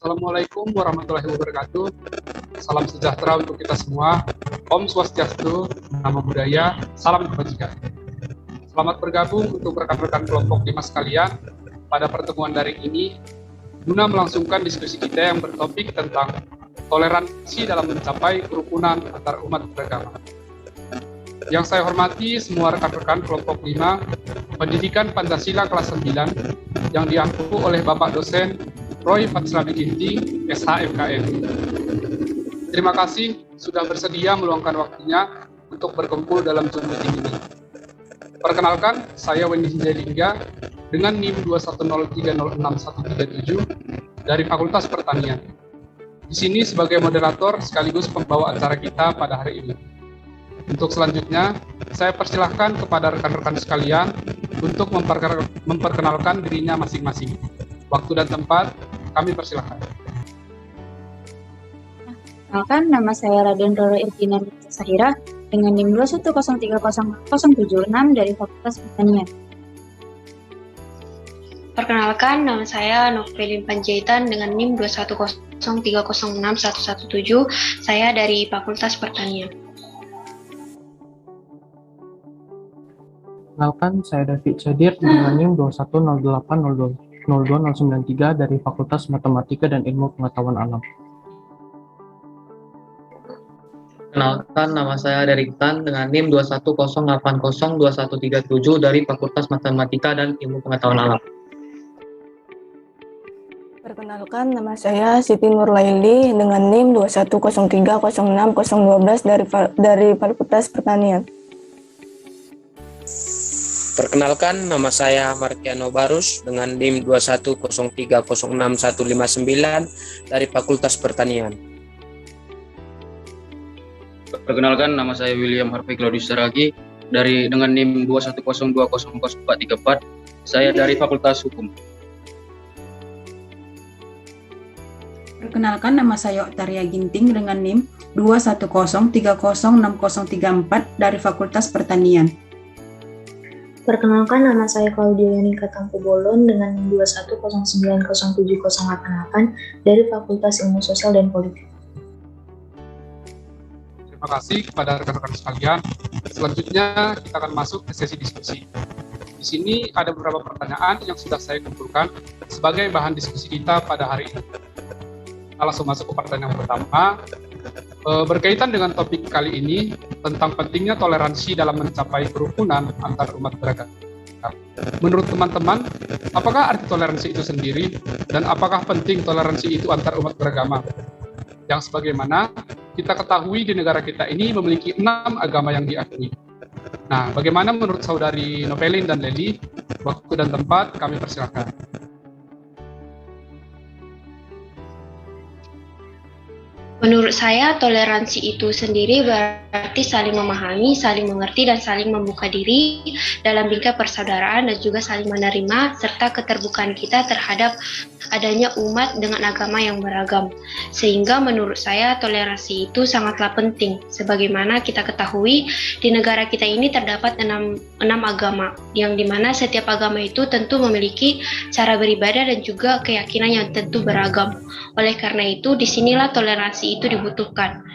Assalamualaikum warahmatullahi wabarakatuh. Salam sejahtera untuk kita semua. Om Swastiastu, Namo Buddhaya, salam kebajikan. Selamat bergabung untuk rekan-rekan kelompok 5 sekalian pada pertemuan daring ini guna melangsungkan diskusi kita yang bertopik tentang toleransi dalam mencapai kerukunan antar umat beragama. Yang saya hormati semua rekan-rekan kelompok 5 Pendidikan Pancasila kelas 9 yang diangkuh oleh Bapak dosen Roy Fatsrabi Ginting, SHMKM. Terima kasih sudah bersedia meluangkan waktunya untuk berkumpul dalam Zoom meeting ini. Perkenalkan, saya Wendy Hinjalingga dengan NIM 210306137 dari Fakultas Pertanian. Di sini sebagai moderator sekaligus pembawa acara kita pada hari ini. Untuk selanjutnya, saya persilahkan kepada rekan-rekan sekalian untuk memperkenalkan dirinya masing-masing. Waktu dan tempat, kami persilahkan. Perkenalkan, nama saya Raden Roro Irvina Sahira dengan NIM 210300076 dari Fakultas Pertanian. Perkenalkan, nama saya Novelin Panjaitan dengan NIM 210306117. Saya dari Fakultas Pertanian. Perkenalkan, saya David Cedir dengan NIM 210802093 dari Fakultas Matematika dan Ilmu Pengetahuan Alam. Perkenalkan, nama saya Derek Tan dengan NIM 210802137 dari Fakultas Matematika dan Ilmu Pengetahuan Alam. Perkenalkan, nama saya Siti Nurlaili dengan NIM 210306012 dari Fakultas Pertanian. Perkenalkan, nama saya Markiano Barus dengan NIM 210306159 dari Fakultas Pertanian. Perkenalkan, nama saya William Harvey Claudius Saragi dengan NIM 210200434. Saya dari Fakultas Hukum. Perkenalkan, nama saya Oktaria Ginting dengan NIM 210306034 dari Fakultas Pertanian. Perkenalkan, nama saya Claudia Yanika Tangkubolon dengan 210907088 dari Fakultas Ilmu Sosial dan Politik. Terima kasih kepada rekan-rekan sekalian. Selanjutnya kita akan masuk ke sesi diskusi. Di sini ada beberapa pertanyaan yang sudah saya kumpulkan sebagai bahan diskusi kita pada hari ini. Kita langsung masuk ke pertanyaan pertama. Berkaitan dengan topik kali ini tentang pentingnya toleransi dalam mencapai kerukunan antar umat beragama. Menurut teman-teman, apakah arti toleransi itu sendiri dan apakah penting toleransi itu antar umat beragama? Yang sebagaimana kita ketahui di negara kita ini memiliki 6 agama yang diakui. Nah, bagaimana menurut saudari Novelin dan Leli? Waktu dan tempat kami persilakan. Menurut saya, toleransi itu sendiri berarti saling memahami, saling mengerti, dan saling membuka diri dalam bingkai persaudaraan dan juga saling menerima serta keterbukaan kita terhadap adanya umat dengan agama yang beragam. Sehingga menurut saya toleransi itu sangatlah penting. Sebagaimana kita ketahui, di negara kita ini terdapat 6 agama, yang dimana setiap agama itu tentu memiliki cara beribadah dan juga keyakinan yang tentu beragam. Oleh karena itu, disinilah toleransi itu dibutuhkan.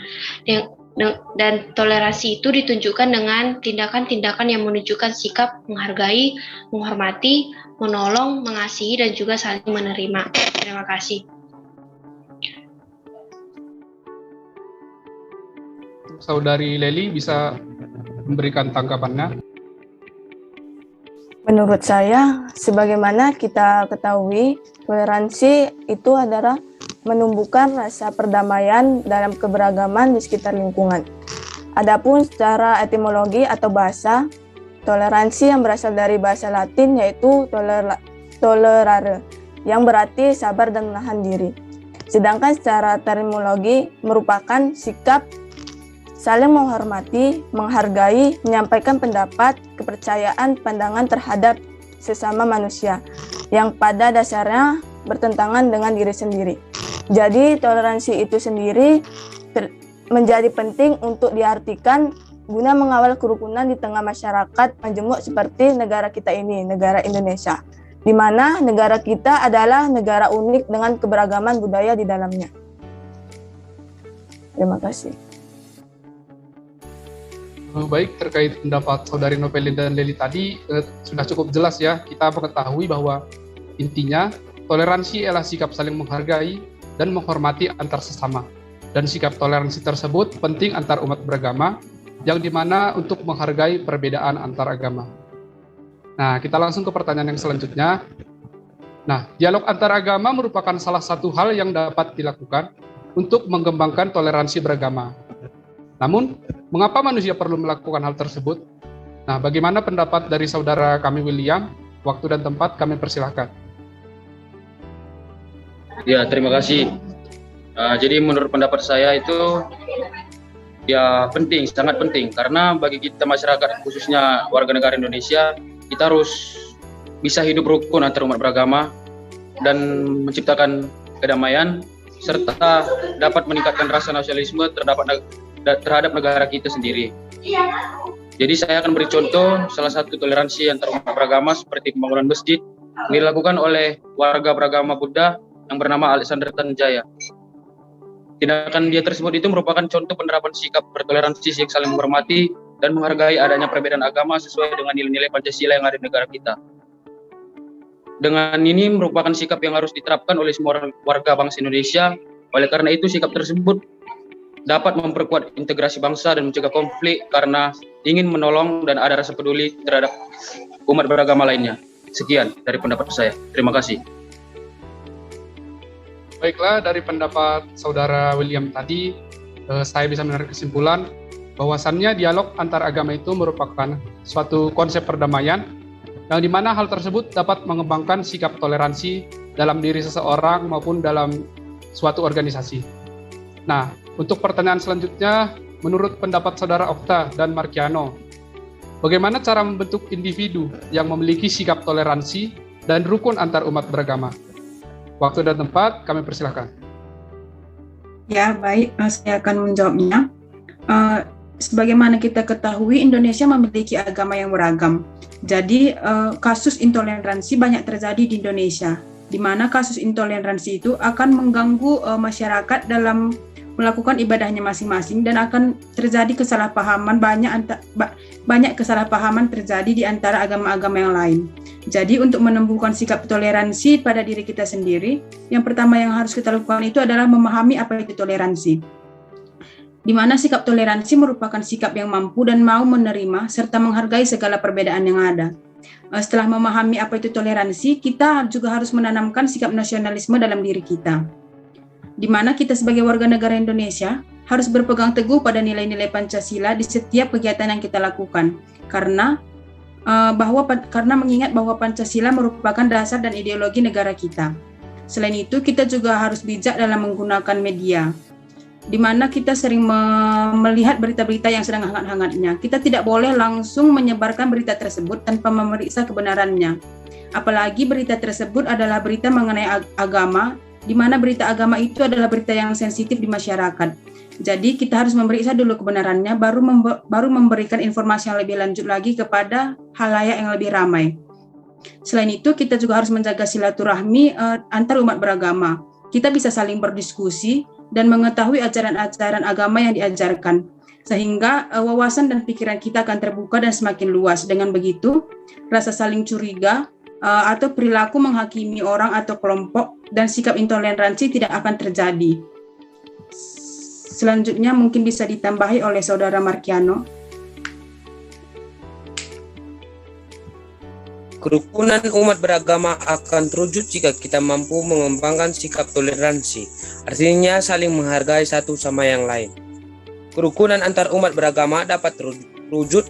Dan toleransi itu ditunjukkan dengan tindakan-tindakan yang menunjukkan sikap menghargai, menghormati, menolong, mengasihi, dan juga saling menerima. Terima kasih. Saudari Leli bisa memberikan tanggapannya. Menurut saya, sebagaimana kita ketahui, toleransi itu adalah menumbuhkan rasa perdamaian dalam keberagaman di sekitar lingkungan. Adapun secara etimologi atau bahasa, toleransi yang berasal dari bahasa Latin yaitu tolerare, yang berarti sabar dan menahan diri. Sedangkan secara terminologi merupakan sikap saling menghormati, menghargai, menyampaikan pendapat, kepercayaan, pandangan terhadap sesama manusia, yang pada dasarnya bertentangan dengan diri sendiri. Jadi toleransi itu sendiri menjadi penting untuk diartikan guna mengawal kerukunan di tengah masyarakat majemuk seperti negara kita ini, negara Indonesia. di mana negara kita adalah negara unik dengan keberagaman budaya di dalamnya. Terima kasih. Baik, terkait pendapat Saudari Novelin dan Leli tadi sudah cukup jelas ya. Kita mengetahui bahwa intinya toleransi ialah sikap saling menghargai dan menghormati antar sesama. Dan sikap toleransi tersebut penting antar umat beragama, yang dimana untuk menghargai perbedaan antar agama. Nah, kita langsung ke pertanyaan yang selanjutnya. Nah, dialog antar agama merupakan salah satu hal yang dapat dilakukan untuk mengembangkan toleransi beragama. Namun, mengapa manusia perlu melakukan hal tersebut? Nah, bagaimana pendapat dari saudara kami William? Waktu dan tempat kami persilahkan. Ya, terima kasih. Jadi menurut pendapat saya itu ya penting, sangat penting. Karena bagi kita masyarakat, khususnya warga negara Indonesia, kita harus bisa hidup rukun antar umat beragama dan menciptakan kedamaian, serta dapat meningkatkan rasa nasionalisme terhadap negara kita sendiri. Jadi saya akan beri contoh salah satu toleransi antar umat beragama seperti pembangunan masjid yang dilakukan oleh warga beragama Buddha yang bernama Alexander Tanjaya. Tindakan dia tersebut itu merupakan contoh penerapan sikap bertoleransi yang saling menghormati dan menghargai adanya perbedaan agama sesuai dengan nilai-nilai Pancasila yang ada di negara kita. Dengan ini merupakan sikap yang harus diterapkan oleh semua warga bangsa Indonesia. Oleh karena itu sikap tersebut dapat memperkuat integrasi bangsa dan mencegah konflik karena ingin menolong dan ada rasa peduli terhadap umat beragama lainnya. Sekian dari pendapat saya. Terima kasih. Baiklah, dari pendapat saudara William tadi, saya bisa menarik kesimpulan bahwasannya dialog antar agama itu merupakan suatu konsep perdamaian yang dimana hal tersebut dapat mengembangkan sikap toleransi dalam diri seseorang maupun dalam suatu organisasi. Nah, untuk pertanyaan selanjutnya, menurut pendapat saudara Okta dan Markiano, bagaimana cara membentuk individu yang memiliki sikap toleransi dan rukun antar umat beragama? Waktu dan tempat kami persilahkan. Ya, baik, saya akan menjawabnya. Sebagaimana kita ketahui, Indonesia memiliki agama yang beragam. Jadi, kasus intoleransi banyak terjadi di Indonesia, di mana kasus intoleransi itu akan mengganggu masyarakat dalam melakukan ibadahnya masing-masing dan akan terjadi kesalahpahaman, banyak kesalahpahaman terjadi di antara agama-agama yang lain. Jadi untuk menumbuhkan sikap toleransi pada diri kita sendiri, yang pertama yang harus kita lakukan itu adalah memahami apa itu toleransi. Di mana sikap toleransi merupakan sikap yang mampu dan mau menerima serta menghargai segala perbedaan yang ada. Setelah memahami apa itu toleransi, kita juga harus menanamkan sikap nasionalisme dalam diri kita. Di mana kita sebagai warga negara Indonesia harus berpegang teguh pada nilai-nilai Pancasila di setiap kegiatan yang kita lakukan. Karena mengingat bahwa Pancasila merupakan dasar dan ideologi negara kita. Selain itu, kita juga harus bijak dalam menggunakan media, di mana kita sering melihat berita-berita yang sedang hangat-hangatnya. Kita tidak boleh langsung menyebarkan berita tersebut tanpa memeriksa kebenarannya. Apalagi berita tersebut adalah berita mengenai agama, di mana berita agama itu adalah berita yang sensitif di masyarakat. Jadi kita harus memeriksa dulu kebenarannya, baru memberikan informasi yang lebih lanjut lagi kepada khalayak yang lebih ramai. Selain itu, kita juga harus menjaga silaturahmi antar umat beragama. Kita bisa saling berdiskusi dan mengetahui ajaran-ajaran agama yang diajarkan, sehingga wawasan dan pikiran kita akan terbuka dan semakin luas. Dengan begitu, rasa saling curiga atau perilaku menghakimi orang atau kelompok dan sikap intoleransi tidak akan terjadi. Selanjutnya mungkin bisa ditambahi oleh saudara Markiano. Kerukunan umat beragama akan terwujud jika kita mampu mengembangkan sikap toleransi, artinya saling menghargai satu sama yang lain. Kerukunan antar umat beragama dapat terwujud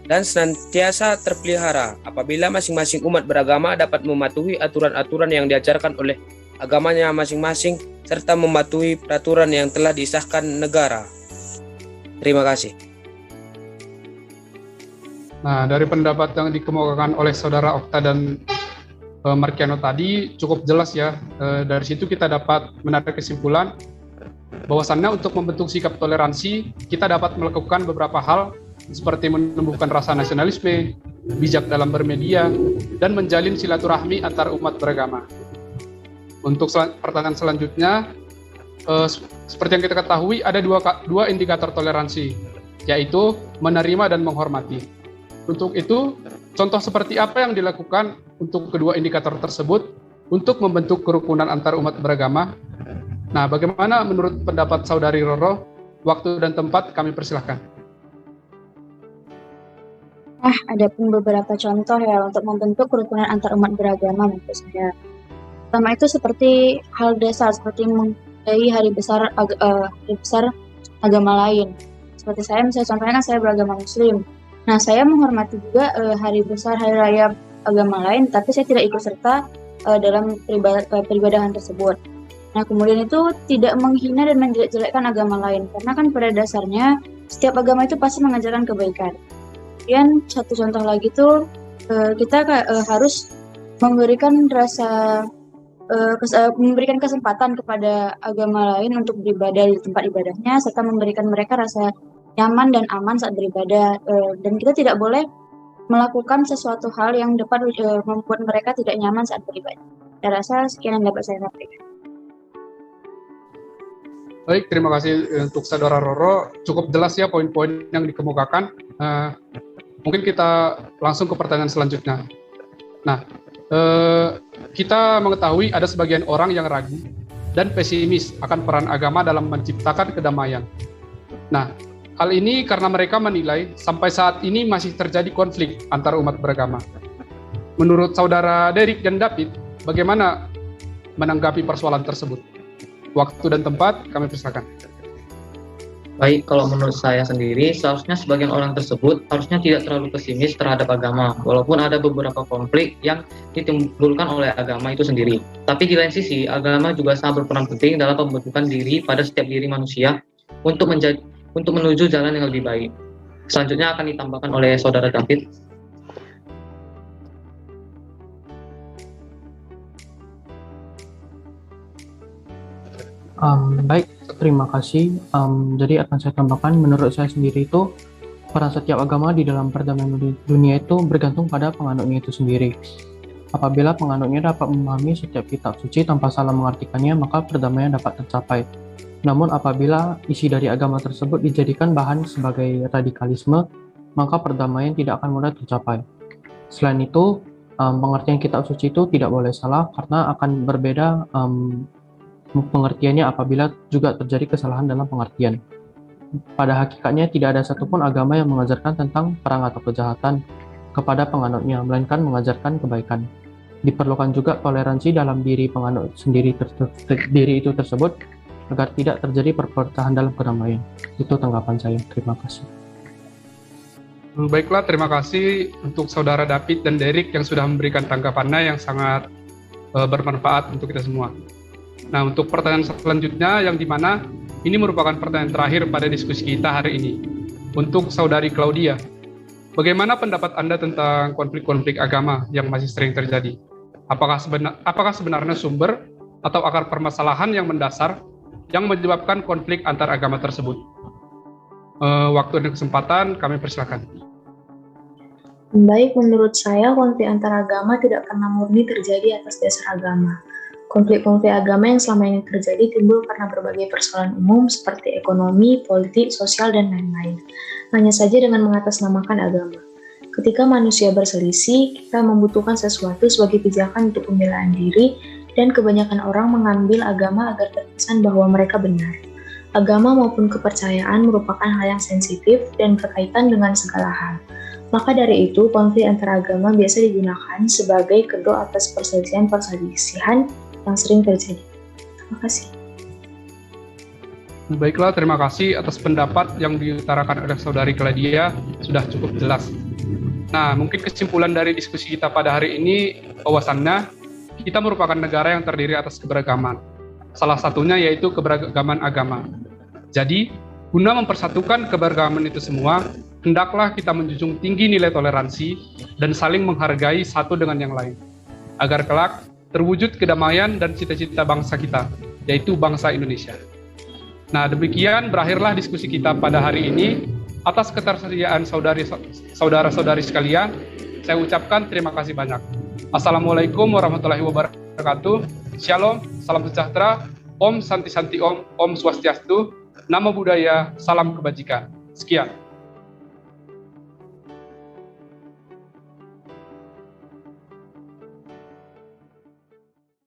dan senantiasa terpelihara apabila masing-masing umat beragama dapat mematuhi aturan-aturan yang diajarkan oleh agamanya masing-masing serta mematuhi peraturan yang telah disahkan negara. Terima kasih. Nah, dari pendapat yang dikemukakan oleh saudara Okta dan Markiano tadi cukup jelas ya. Dari situ kita dapat menarik kesimpulan bahwasannya untuk membentuk sikap toleransi, kita dapat melakukan beberapa hal seperti menumbuhkan rasa nasionalisme, bijak dalam bermedia, dan menjalin silaturahmi antar umat beragama. Untuk pertanyaan selanjutnya, seperti yang kita ketahui ada dua indikator toleransi, yaitu menerima dan menghormati. Untuk itu, contoh seperti apa yang dilakukan untuk kedua indikator tersebut untuk membentuk kerukunan antar umat beragama? Nah, bagaimana menurut pendapat Saudari Roro? Waktu dan tempat kami persilahkan. Ada pun beberapa contoh ya untuk membentuk kerukunan antar umat beragama menurut saya. Pertama itu seperti hal dasar seperti menghargai hari besar agama lain. Seperti saya misalnya contohnya kan saya beragama Muslim. Nah, saya menghormati juga hari besar hari raya agama lain, tapi saya tidak ikut serta dalam peribadahan tersebut. Nah, kemudian itu tidak menghina dan menjelek-jelekkan agama lain, karena kan pada dasarnya setiap agama itu pasti mengajarkan kebaikan. Kemudian satu contoh lagi tuh kita harus memberikan memberikan kesempatan kepada agama lain untuk beribadah di tempat ibadahnya, serta memberikan mereka rasa nyaman dan aman saat beribadah. Dan kita tidak boleh melakukan sesuatu hal yang dapat membuat mereka tidak nyaman saat beribadah. Saya rasa sekian yang dapat saya sampaikan. Baik, terima kasih untuk Saudara Roro. Cukup jelas ya poin-poin yang dikemukakan. Mungkin kita langsung ke pertanyaan selanjutnya. Nah, kita mengetahui ada sebagian orang yang ragu dan pesimis akan peran agama dalam menciptakan kedamaian. Nah, hal ini karena mereka menilai sampai saat ini masih terjadi konflik antar umat beragama. Menurut Saudara Derek dan David, bagaimana menanggapi persoalan tersebut? Waktu dan tempat kami persilakan. Baik, kalau menurut saya sendiri, seharusnya sebagian orang tersebut harusnya tidak terlalu pesimis terhadap agama, walaupun ada beberapa konflik yang ditimbulkan oleh agama itu sendiri. Tapi di lain sisi, agama juga sangat berperan penting dalam pembentukan diri pada setiap diri manusia untuk menuju jalan yang lebih baik. Selanjutnya akan ditambahkan oleh Saudara David. Baik, terima kasih. Jadi akan saya tambahkan, menurut saya sendiri itu peran setiap agama di dalam perdamaian dunia itu bergantung pada penganutnya itu sendiri. Apabila penganutnya dapat memahami setiap kitab suci tanpa salah mengartikannya, maka perdamaian dapat tercapai. Namun apabila isi dari agama tersebut dijadikan bahan sebagai radikalisme, maka perdamaian tidak akan mudah tercapai. Selain itu, pengertian kitab suci itu tidak boleh salah karena akan berbeda pengertiannya apabila juga terjadi kesalahan dalam pengertian. Pada hakikatnya tidak ada satupun agama yang mengajarkan tentang perang atau kejahatan kepada penganutnya, melainkan mengajarkan kebaikan. Diperlukan juga toleransi dalam diri penganut sendiri itu tersebut agar tidak terjadi perpecahan dalam kedamaian. Itu tanggapan saya. Terima kasih. Baiklah, terima kasih untuk Saudara David dan Derek yang sudah memberikan tanggapannya yang sangat bermanfaat untuk kita semua. Nah, untuk pertanyaan selanjutnya yang dimana ini merupakan pertanyaan terakhir pada diskusi kita hari ini. Untuk Saudari Claudia, bagaimana pendapat Anda tentang konflik-konflik agama yang masih sering terjadi? Apakah sebenarnya sumber atau akar permasalahan yang mendasar yang menyebabkan konflik antar agama tersebut? Waktu dan kesempatan kami persilakan. Baik, menurut saya konflik antar agama tidak pernah murni terjadi atas dasar agama. Konflik-konflik agama yang selama ini terjadi timbul karena berbagai persoalan umum seperti ekonomi, politik, sosial, dan lain-lain. Hanya saja dengan mengatasnamakan agama. Ketika manusia berselisih, kita membutuhkan sesuatu sebagai pijakan untuk pembelaan diri, dan kebanyakan orang mengambil agama agar terkesan bahwa mereka benar. Agama maupun kepercayaan merupakan hal yang sensitif dan berkaitan dengan segala hal. Maka dari itu, konflik antar agama biasa digunakan sebagai kedok atas perselisihan yang sering terjadi. Terima kasih. Baiklah, terima kasih atas pendapat yang diutarakan oleh Saudari Claudia, sudah cukup jelas. Nah, mungkin kesimpulan dari diskusi kita pada hari ini, bahwasannya kita merupakan negara yang terdiri atas keberagaman. Salah satunya yaitu keberagaman agama. Jadi, guna mempersatukan keberagaman itu semua, hendaklah kita menjunjung tinggi nilai toleransi dan saling menghargai satu dengan yang lain, agar kelak terwujud kedamaian dan cita-cita bangsa kita, yaitu bangsa Indonesia. Nah, demikian berakhirlah diskusi kita pada hari ini. Atas ketersediaan saudara-saudari sekalian, Saya ucapkan terima kasih banyak. Assalamualaikum warahmatullahi wabarakatuh. Shalom, salam sejahtera, Om Santi Santi Om, Om Swastiastu, Namo Buddhaya, salam kebajikan. Sekian.